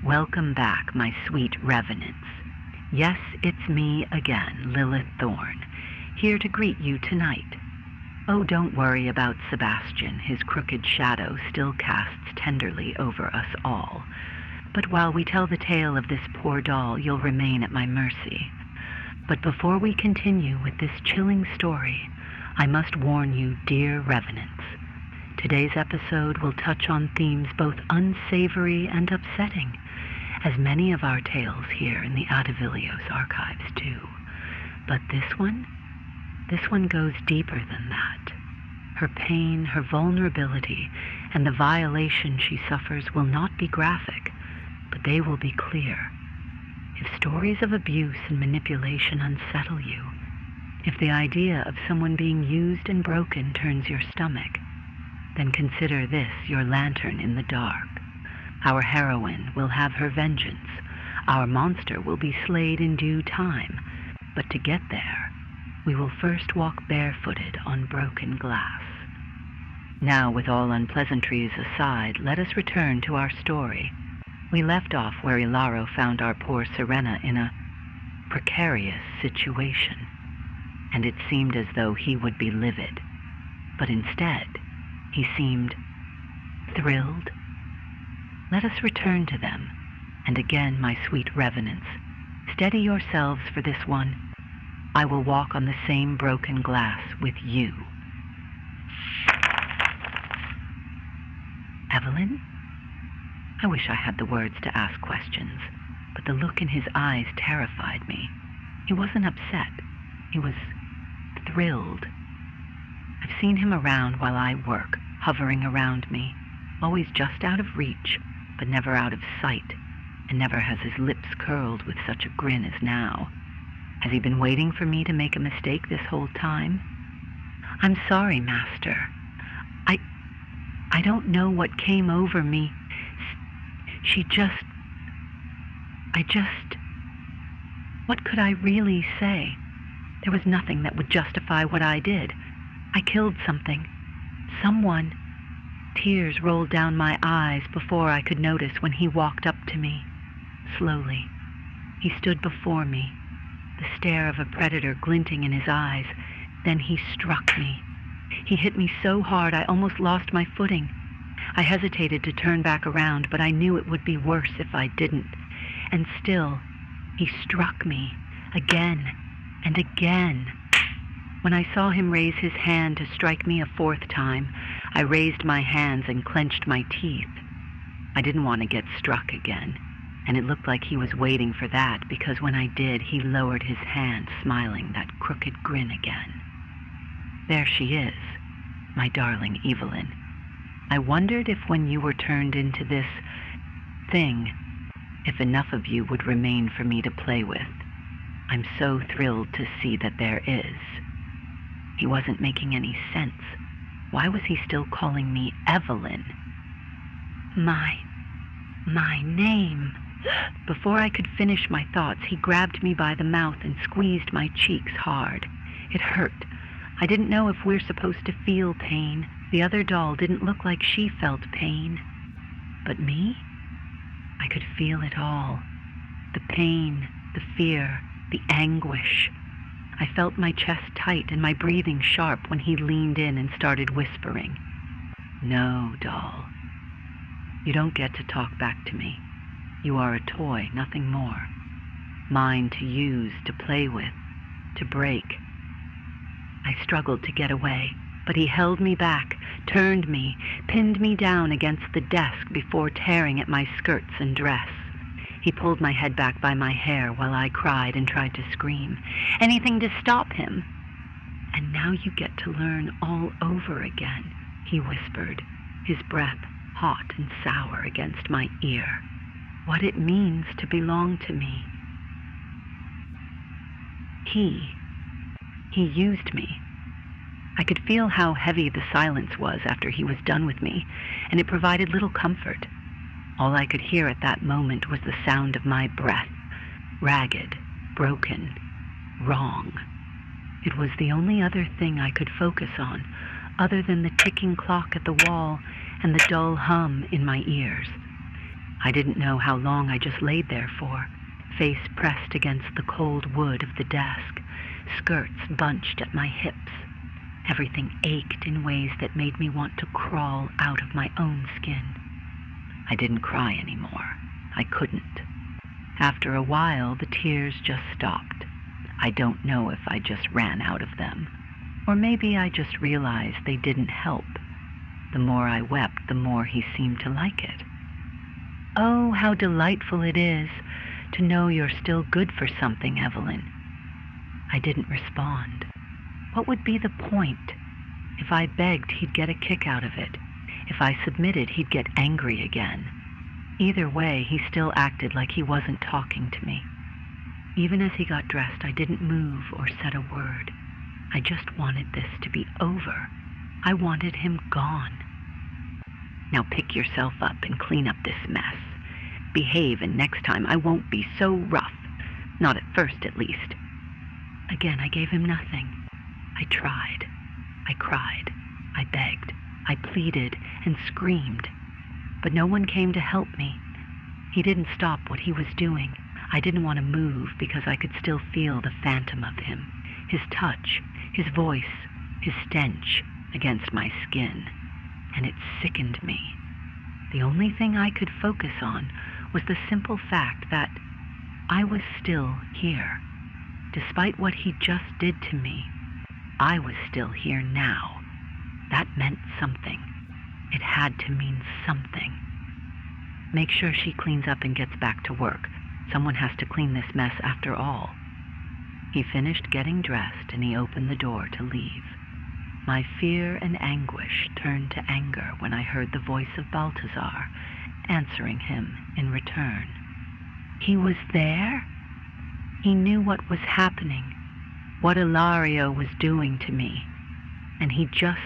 Welcome back, my sweet revenants. Yes, it's me again, Lilith Thorne, here to greet you tonight. Oh, don't worry about Sebastian. His crooked shadow still casts tenderly over us all. But while we tell the tale of this poor doll, you'll remain at my mercy. But before we continue with this chilling story, I must warn you, dear revenants. Today's episode will touch on themes both unsavory and upsetting, as many of our tales here in the Adevilios Archives do. But this one goes deeper than that. Her pain, her vulnerability, and the violation she suffers will not be graphic, but they will be clear. If stories of abuse and manipulation unsettle you, if the idea of someone being used and broken turns your stomach, then consider this your lantern in the dark. Our heroine will have her vengeance. Our monster will be slayed in due time. But to get there, we will first walk barefooted on broken glass. Now, with all unpleasantries aside, let us return to our story. We left off where Ilaro found our poor Syrenna in a precarious situation, and it seemed as though he would be livid. But instead, he seemed thrilled. Let us return to them, and again, my sweet revenants, steady yourselves for this one. I will walk on the same broken glass with you. Evelyn? I wish I had the words to ask questions, but the look in his eyes terrified me. He wasn't upset. He was thrilled. I've seen him around while I work, hovering around me, always just out of reach, but never out of sight, and never has his lips curled with such a grin as now. Has he been waiting for me to make a mistake this whole time? I'm sorry, Master. I don't know what came over me. What could I really say? There was nothing that would justify what I did. I killed something. Someone. Tears rolled down my eyes before I could notice when he walked up to me. Slowly, he stood before me, the stare of a predator glinting in his eyes. Then he struck me. He hit me so hard I almost lost my footing. I hesitated to turn back around, but I knew it would be worse if I didn't. And still, he struck me, again and again. When I saw him raise his hand to strike me a fourth time, I raised my hands and clenched my teeth. I didn't want to get struck again, and it looked like he was waiting for that, because when I did, he lowered his hand, smiling that crooked grin again. There she is, my darling Evelyn. I wondered if when you were turned into this thing, if enough of you would remain for me to play with. I'm so thrilled to see that there is. He wasn't making any sense. Why was he still calling me Evelyn? My name. Before I could finish my thoughts, he grabbed me by the mouth and squeezed my cheeks hard. It hurt. I didn't know if we're supposed to feel pain. The other doll didn't look like she felt pain. But me? I could feel it all. The pain, the fear, the anguish. I felt my chest tight and my breathing sharp when he leaned in and started whispering. No, doll. You don't get to talk back to me. You are a toy, nothing more. Mine to use, to play with, to break. I struggled to get away, but he held me back, turned me, pinned me down against the desk before tearing at my skirts and dress. He pulled my head back by my hair while I cried and tried to scream. Anything to stop him. And now you get to learn all over again, he whispered, his breath hot and sour against my ear. What it means to belong to me. He used me. I could feel how heavy the silence was after he was done with me, and it provided little comfort. All I could hear at that moment was the sound of my breath, ragged, broken, wrong. It was the only other thing I could focus on, other than the ticking clock at the wall and the dull hum in my ears. I didn't know how long I just laid there for, face pressed against the cold wood of the desk, skirts bunched at my hips. Everything ached in ways that made me want to crawl out of my own skin. I didn't cry anymore. I couldn't. After a while, the tears just stopped. I don't know if I just ran out of them, or maybe I just realized they didn't help. The more I wept, the more he seemed to like it. Oh, how delightful it is to know you're still good for something, Evelyn. I didn't respond. What would be the point? If I begged, he'd get a kick out of it. If I submitted, he'd get angry again. Either way, he still acted like he wasn't talking to me. Even as he got dressed, I didn't move or said a word. I just wanted this to be over. I wanted him gone. Now pick yourself up and clean up this mess. Behave, and next time I won't be so rough. Not at first, at least. Again, I gave him nothing. I tried. I cried. I begged. I pleaded and screamed. But no one came to help me. He didn't stop what he was doing. I didn't want to move because I could still feel the phantom of him, his touch, his voice, his stench against my skin, and it sickened me. The only thing I could focus on was the simple fact that I was still here. Despite what he just did to me, I was still here now. That meant something. It had to mean something. Make sure she cleans up and gets back to work. Someone has to clean this mess after all. He finished getting dressed and he opened the door to leave. My fear and anguish turned to anger when I heard the voice of Balthazar answering him in return. He was there? He knew what was happening, what Ilario was doing to me, and he just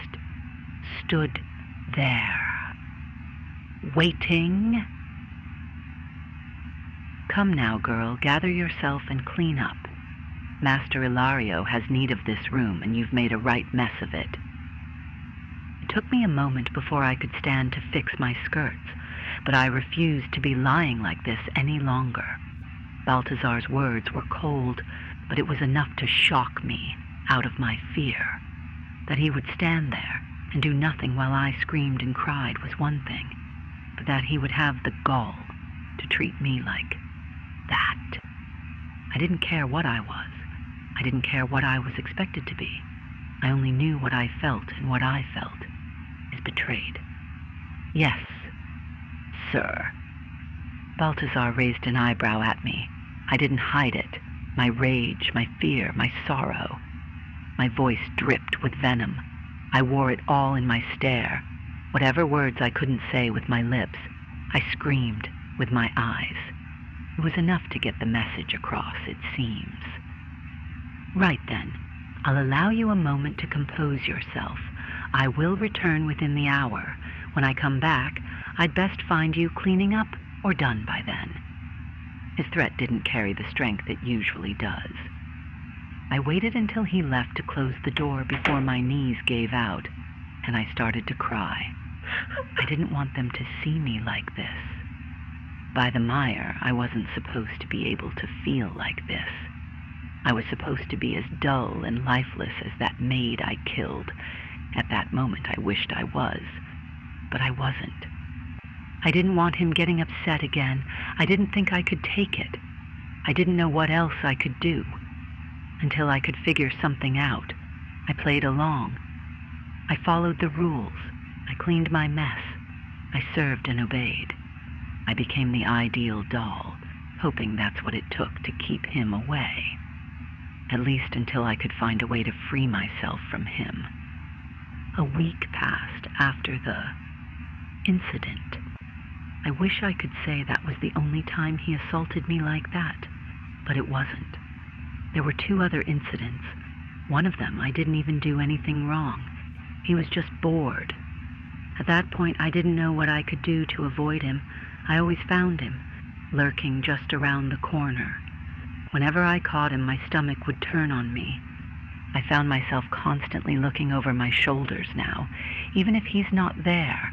stood there, waiting. Come now, girl, gather yourself and clean up. Master Ilario has need of this room, and you've made a right mess of it. It took me a moment before I could stand to fix my skirts, but I refused to be lying like this any longer. Balthazar's words were cold, but it was enough to shock me out of my fear. That he would stand there and do nothing while I screamed and cried was one thing, but that he would have the gall to treat me like that. I didn't care what I was. I didn't care what I was expected to be. I only knew what I felt, and what I felt is betrayed. Yes, sir. Balthazar raised an eyebrow at me. I didn't hide it. My rage, my fear, my sorrow. My voice dripped with venom. I wore it all in my stare. Whatever words I couldn't say with my lips, I screamed with my eyes. It was enough to get the message across, it seems. Right then, I'll allow you a moment to compose yourself. I will return within the hour. When I come back, I'd best find you cleaning up or done by then. His threat didn't carry the strength it usually does. I waited until he left to close the door before my knees gave out, and I started to cry. I didn't want them to see me like this. By the mire, I wasn't supposed to be able to feel like this. I was supposed to be as dull and lifeless as that maid I killed. At that moment, I wished I was, but I wasn't. I didn't want him getting upset again. I didn't think I could take it. I didn't know what else I could do. Until I could figure something out, I played along. I followed the rules. I cleaned my mess. I served and obeyed. I became the ideal doll, hoping that's what it took to keep him away. At least until I could find a way to free myself from him. A week passed after the incident. I wish I could say that was the only time he assaulted me like that, but it wasn't. There were 2 other incidents. One of them, I didn't even do anything wrong. He was just bored. At that point, I didn't know what I could do to avoid him. I always found him, lurking just around the corner. Whenever I caught him, my stomach would turn on me. I found myself constantly looking over my shoulders now, even if he's not there.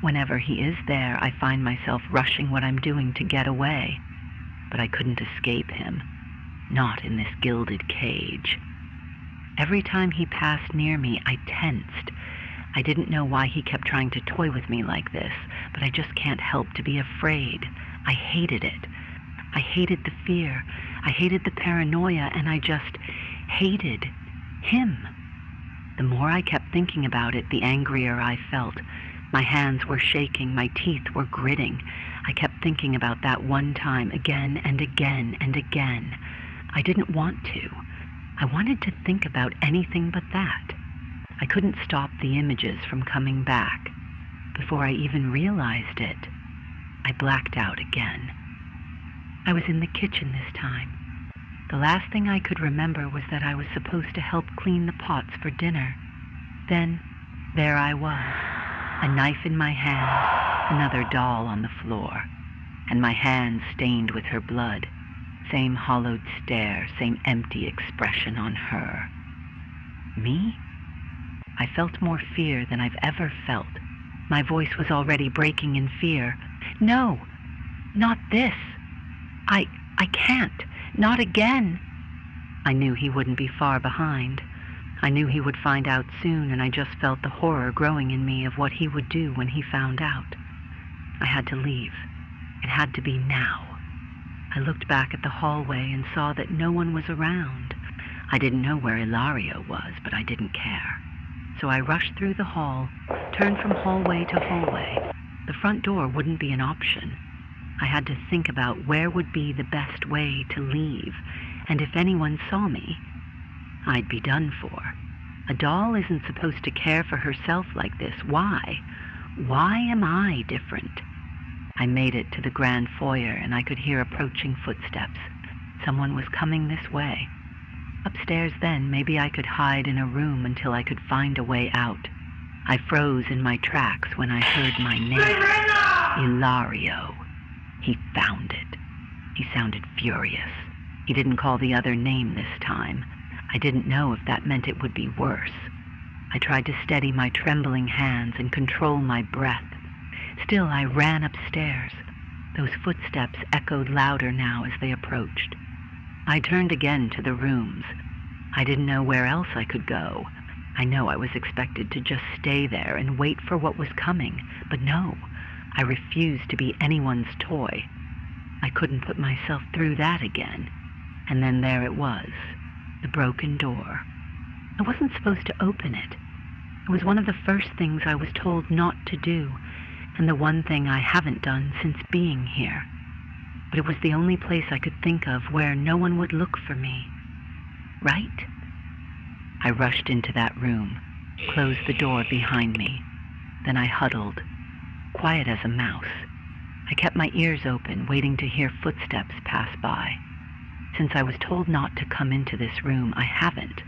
Whenever he is there, I find myself rushing what I'm doing to get away. But I couldn't escape him, not in this gilded cage. Every time he passed near me, I tensed. I didn't know why he kept trying to toy with me like this, but I just can't help to be afraid. I hated it. I hated the fear. I hated the paranoia, and I just hated him. The more I kept thinking about it, the angrier I felt. My hands were shaking, my teeth were gritting. I kept thinking about that one time again and again and again. I didn't want to. I wanted to think about anything but that. I couldn't stop the images from coming back. Before I even realized it, I blacked out again. I was in the kitchen this time. The last thing I could remember was that I was supposed to help clean the pots for dinner. Then, there I was, a knife in my hand, another doll on the floor, and my hands stained with her blood. Same hollowed stare, same empty expression on her. Me? I felt more fear than I've ever felt. My voice was already breaking in fear. No, not this. I can't. Not again. I knew he wouldn't be far behind. I knew he would find out soon, and I just felt the horror growing in me of what he would do when he found out. I had to leave. It had to be now. I looked back at the hallway and saw that no one was around. I didn't know where Ilario was, but I didn't care. So I rushed through the hall, turned from hallway to hallway. The front door wouldn't be an option. I had to think about where would be the best way to leave, and if anyone saw me, I'd be done for. A doll isn't supposed to care for herself like this. Why? Why am I different? I made it to the grand foyer, and I could hear approaching footsteps. Someone was coming this way. Upstairs then, maybe I could hide in a room until I could find a way out. I froze in my tracks when I heard my name. Syrenna! Ilario. He found it. He sounded furious. He didn't call the other name this time. I didn't know if that meant it would be worse. I tried to steady my trembling hands and control my breath. Still, I ran upstairs. Those footsteps echoed louder now as they approached. I turned again to the rooms. I didn't know where else I could go. I know I was expected to just stay there and wait for what was coming, but no. I refused to be anyone's toy. I couldn't put myself through that again. And then there it was, the broken door. I wasn't supposed to open it. It was one of the first things I was told not to do, and the one thing I haven't done since being here. But it was the only place I could think of where no one would look for me. Right? I rushed into that room, closed the door behind me. Then I huddled, quiet as a mouse. I kept my ears open, waiting to hear footsteps pass by. Since I was told not to come into this room, I haven't.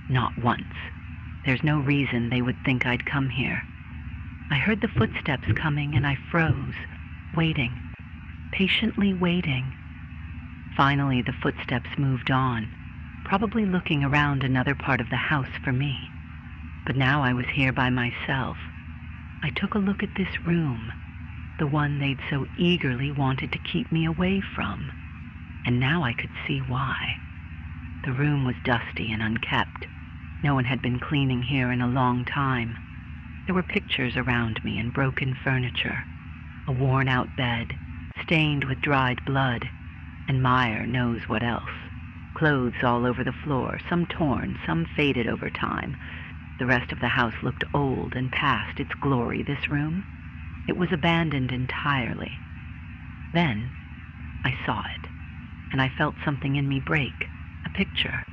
Not once. There's no reason they would think I'd come here. I heard the footsteps coming and I froze, waiting, patiently waiting. Finally, the footsteps moved on, probably looking around another part of the house for me. But now I was here by myself. I took a look at this room, the one they'd so eagerly wanted to keep me away from. And now I could see why. The room was dusty and unkept. No one had been cleaning here in a long time. There were pictures around me and broken furniture, a worn-out bed, stained with dried blood, and Meyer knows what else. Clothes all over the floor, some torn, some faded over time. The rest of the house looked old and past its glory, this room. It was abandoned entirely. Then I saw it, and I felt something in me break, a picture.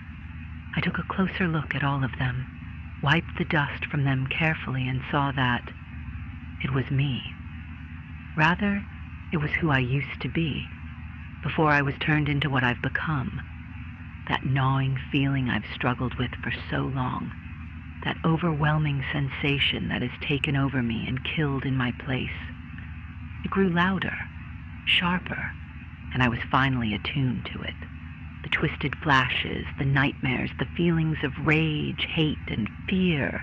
I took a closer look at all of them, wiped the dust from them carefully, and saw that it was me. Rather, it was who I used to be, before I was turned into what I've become. That gnawing feeling I've struggled with for so long. That overwhelming sensation that has taken over me and killed in my place. It grew louder, sharper, and I was finally attuned to it. The twisted flashes, the nightmares, the feelings of rage, hate, and fear.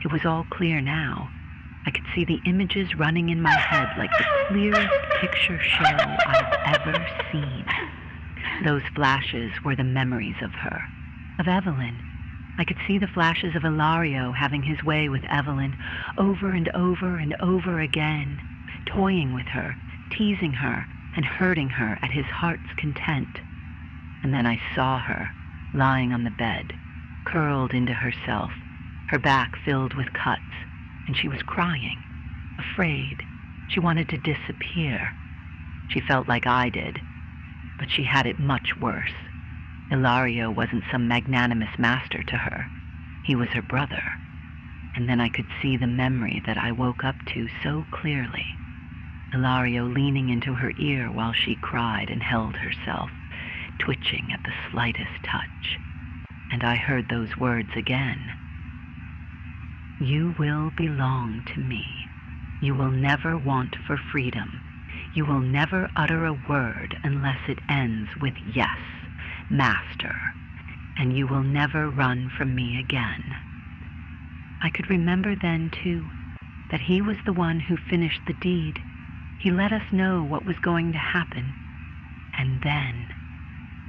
It was all clear now. I could see the images running in my head like the clearest picture show I've ever seen. Those flashes were the memories of her, of Evelyn. I could see the flashes of Ilario having his way with Evelyn over and over and over again, toying with her, teasing her, and hurting her at his heart's content. And then I saw her, lying on the bed, curled into herself, her back filled with cuts, and she was crying, afraid. She wanted to disappear. She felt like I did, but she had it much worse. Ilario wasn't some magnanimous master to her. He was her brother. And then I could see the memory that I woke up to so clearly. Ilario leaning into her ear while she cried and held herself, twitching at the slightest touch. And I heard those words again. You will belong to me. You will never want for freedom. You will never utter a word unless it ends with yes, master, and you will never run from me again. I could remember then, too, that he was the one who finished the deed. He let us know what was going to happen. And then,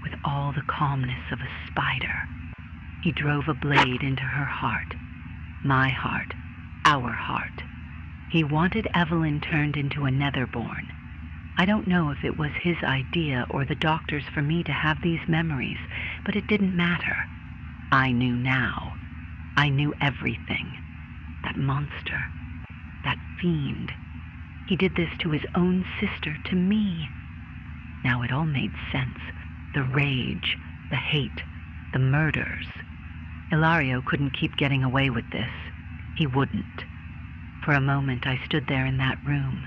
with all the calmness of a spider, he drove a blade into her heart, my heart, our heart. He wanted Evelyn turned into a netherborn. I don't know if it was his idea or the doctor's for me to have these memories, but it didn't matter. I knew now. I knew everything. That monster. That fiend. He did this to his own sister, to me. Now it all made sense. The rage, the hate, the murders. Ilario couldn't keep getting away with this. He wouldn't. For a moment I stood there in that room,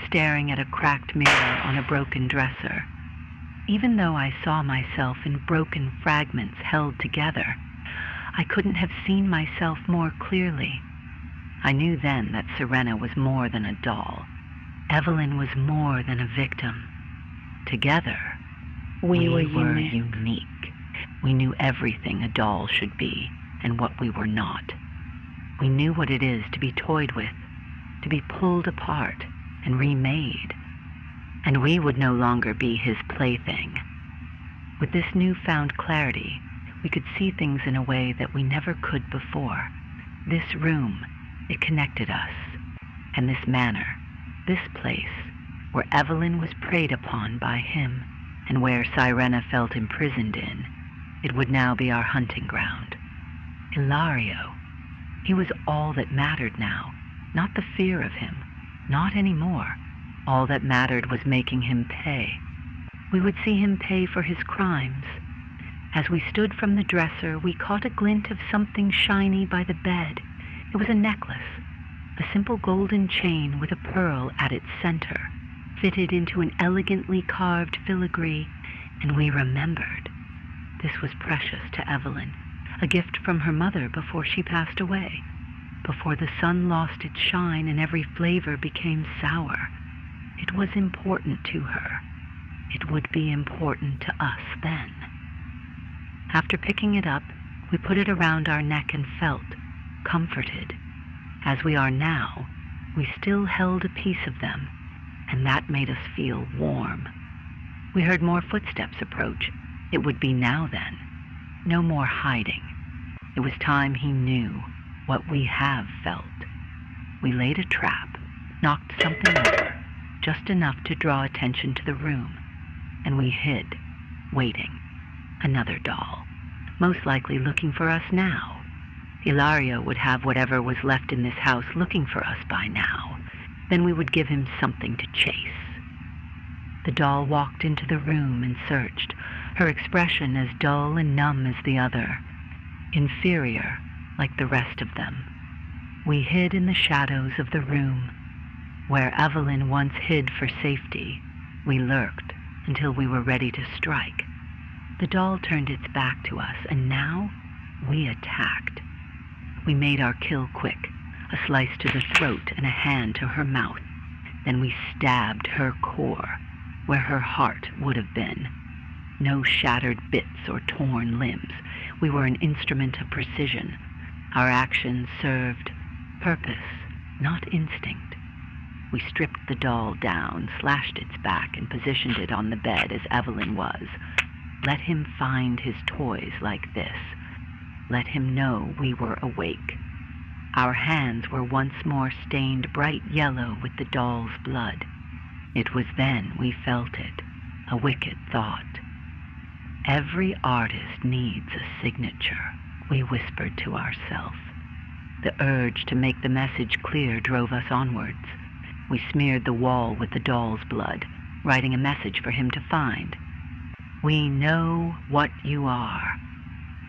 staring at a cracked mirror on a broken dresser. Even though I saw myself in broken fragments held together, I couldn't have seen myself more clearly. I knew then that Syrenna was more than a doll. Evelyn was more than a victim. Together, we were unique. We knew everything a doll should be and what we were not. We knew what it is to be toyed with, to be pulled apart and remade. And we would no longer be his plaything. With this newfound clarity, we could see things in a way that we never could before. This room, it connected us. And this manor, this place, where Evelyn was preyed upon by him, and where Syrenna felt imprisoned in, it would now be our hunting ground. Ilario, he was all that mattered now, not the fear of him, not anymore. All that mattered was making him pay. We would see him pay for his crimes. As we stood from the dresser, we caught a glint of something shiny by the bed. It was a necklace, a simple golden chain with a pearl at its center, fitted into an elegantly carved filigree, and we remembered. This was precious to Evelyn, a gift from her mother before she passed away, before the sun lost its shine and every flavor became sour. It was important to her. It would be important to us then. After picking it up, we put it around our neck and felt comforted. As we are now, we still held a piece of them, and that made us feel warm. We heard more footsteps approach. It would be now then. No more hiding. It was time he knew what we have felt. We laid a trap, knocked something over, just enough to draw attention to the room, and we hid, waiting. Another doll, most likely looking for us now. Ilario would have whatever was left in this house looking for us by now. Then we would give him something to chase. The doll walked into the room and searched, her expression as dull and numb as the other, inferior like the rest of them. We hid in the shadows of the room. Where Evelyn once hid for safety, we lurked until we were ready to strike. The doll turned its back to us, and now we attacked. We made our kill quick, a slice to the throat and a hand to her mouth. Then we stabbed her core, where her heart would have been. No shattered bits or torn limbs. We were an instrument of precision. Our actions served purpose, not instinct. We stripped the doll down, slashed its back, and positioned it on the bed as Evelyn was. Let him find his toys like this. Let him know we were awake. Our hands were once more stained bright yellow with the doll's blood. It was then we felt it, a wicked thought. Every artist needs a signature, we whispered to ourselves. The urge to make the message clear drove us onwards. We smeared the wall with the doll's blood, writing a message for him to find. We know what you are.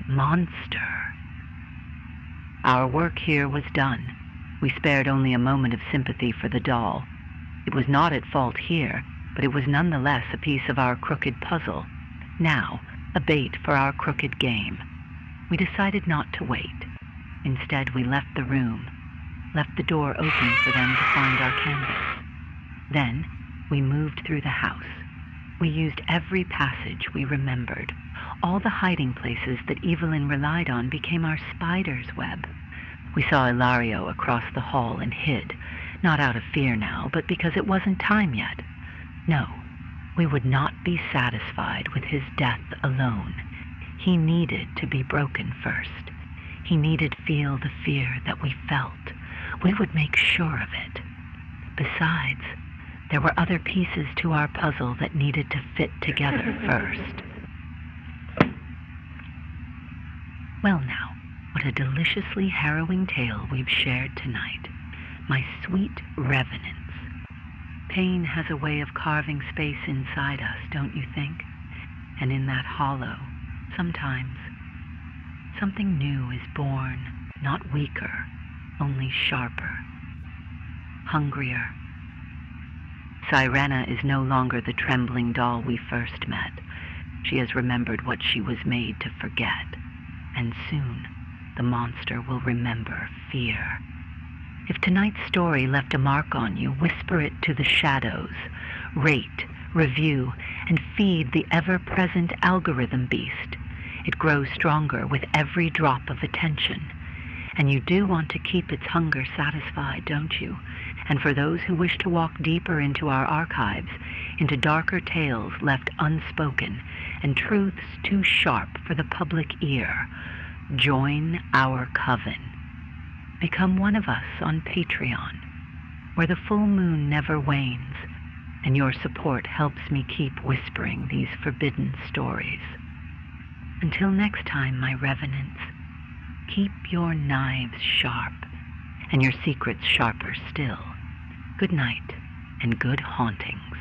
Monster. Our work here was done. We spared only a moment of sympathy for the doll. It was not at fault here, but it was nonetheless a piece of our crooked puzzle. Now, a bait for our crooked game. We decided not to wait. Instead, we left the room, left the door open for them to find our canvas. Then, we moved through the house. We used every passage we remembered. All the hiding places that Evelyn relied on became our spider's web. We saw Ilario across the hall and hid, not out of fear now, but because it wasn't time yet. No, we would not be satisfied with his death alone. He needed to be broken first. He needed to feel the fear that we felt. We would make sure of it. Besides, there were other pieces to our puzzle that needed to fit together first. Well now, what a deliciously harrowing tale we've shared tonight. My sweet revenants. Pain has a way of carving space inside us, don't you think? And in that hollow, sometimes, something new is born, not weaker, only sharper, hungrier. Syrenna is no longer the trembling doll we first met. She has remembered what she was made to forget. And soon, the monster will remember fear. If tonight's story left a mark on you, whisper it to the shadows. Rate, review, and feed the ever-present algorithm beast. It grows stronger with every drop of attention. And you do want to keep its hunger satisfied, don't you? And for those who wish to walk deeper into our archives, into darker tales left unspoken, and truths too sharp for the public ear, join our coven. Become one of us on Patreon, where the full moon never wanes, and your support helps me keep whispering these forbidden stories. Until next time, my revenants, keep your knives sharp, and your secrets sharper still. Good night, and good hauntings.